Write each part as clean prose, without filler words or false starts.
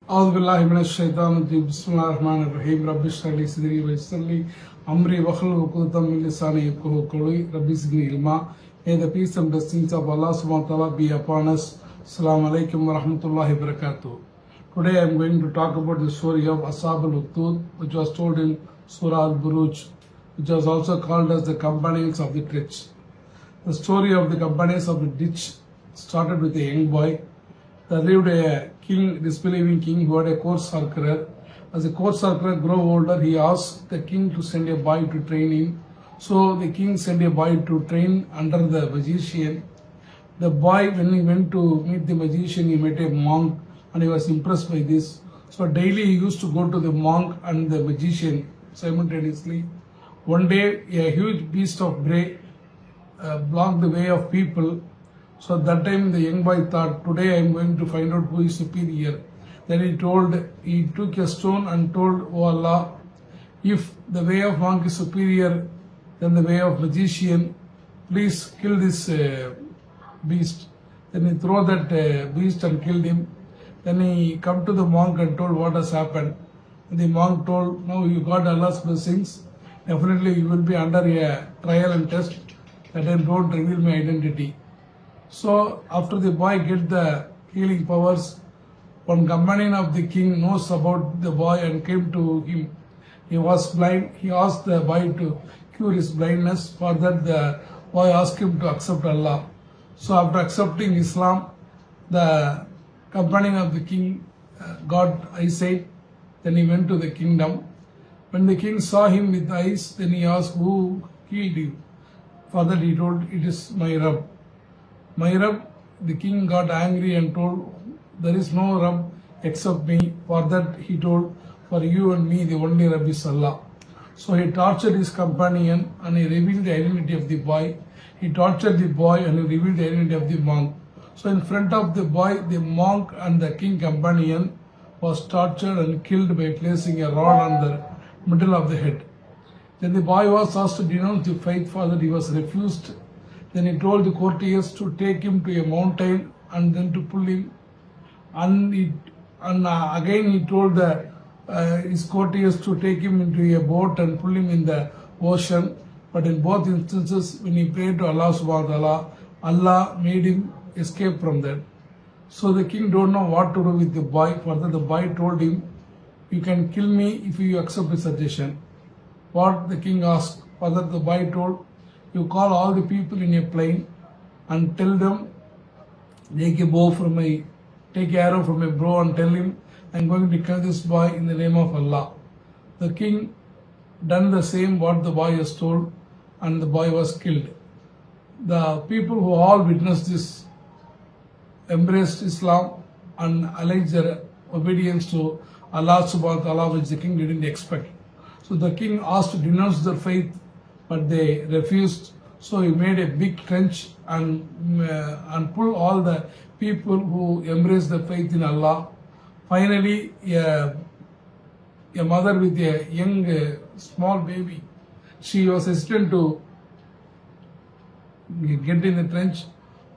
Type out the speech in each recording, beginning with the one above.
أعوذ بالله من الشيطان الرجيم بسم الله الرحمن الرحيم رب اشرح لي صدري ويسر لي أمري واحلل عقدة من لساني يفقهوا قولي رب زدني علما. May the peace and blessings of Allah subhanahu wa ta'ala be upon us. Assalamu alaikum wa rahmatullahi wa barakatuh. Today I am going to talk about the story of Ashab al-Ukhdud, which was told in Surah Al-Buruj, which was also called as the companions of the ditch. The story of the companions of the ditch started with a young boy. There lived a king, disbelieving king, who had a court sorcerer. As the court sorcerer grew older, he asked the king to send a boy to train him. So the king sent a boy to train under the magician. The boy, when he went to meet the magician, he met a monk and he was impressed by this. So daily he used to go to the monk and the magician simultaneously. One day, a huge beast of prey blocked the way of people. So at that time the young boy thought, today I am going to find out who is superior. Then he took a stone and told, O Allah, if the way of monk is superior than the way of magician, please kill this beast. Then he threw that beast and killed him. Then he come to the monk and told what has happened. And the monk told, now you got Allah's blessings. Definitely you will be under a trial and test. That time don't reveal my identity. So after the boy get the healing powers, one companion of the king knows about the boy and came to him. He was blind. He asked the boy to cure his blindness. For that the boy asked him to accept Allah. So after accepting Islam, the companion of the king got eyesight. Then he went to the kingdom. When the king saw him with eyes, then he asked, who healed you? For that he told, it is my Rabb. My Rabb, the king got angry and told, there is no Rabb except me. For that he told, for you and me the only Rabb is Allah. So he tortured his companion and he revealed the identity of the boy. He tortured the boy and he revealed the identity of the monk. So in front of the boy, the monk and the king companion was tortured and killed by placing a rod on the middle of the head. Then the boy was asked to denounce the faith, for that he was refused. Then he told the courtiers to take him to a mountain and then to pull him. And again he told his courtiers to take him into a boat and pull him in the ocean. But in both instances, when he prayed to Allah subhanahu wa ta'ala, Allah made him escape from that. So the king don't know what to do with the boy. Further, the boy told him, you can kill me if you accept his suggestion. What the king asked. Further, the boy told, you call all the people in a plain and tell them, take an arrow from a bow and tell him, I am going to kill this boy in the name of Allah. The king done the same what the boy has told, and the boy was killed. The people who all witnessed this embraced Islam and alleged their obedience to Allah subhanahu wa ta'ala, which the king didn't expect. So the king asked to denounce their faith, but they refused. So he made a big trench and pulled all the people who embraced the faith in Allah. Finally, a mother with a young small baby, she was hesitant to get in the trench.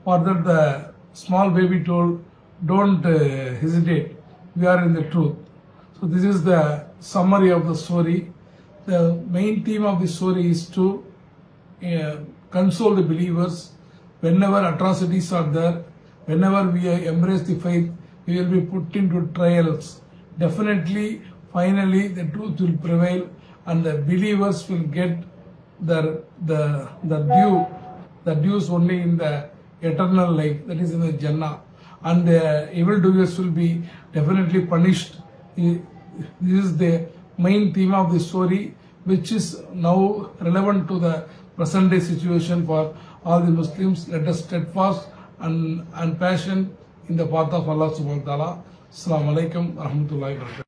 Further, the small baby told, don't hesitate, we are in the truth. So this is the summary of the story. The main theme of the story is to console the believers. Whenever atrocities are there, whenever we embrace the faith, we will be put into trials. Definitely, finally, the truth will prevail and the believers will get the dues only in the eternal life, that is in the Jannah. And the evildoers will be definitely punished. This is the main theme of the story, which is now relevant to the present day situation for all the Muslims. Let us steadfast and passion in the path of Allah subhanahu wa ta'ala. Assalamu alaikum wa rahmatullahi wa barakatuh.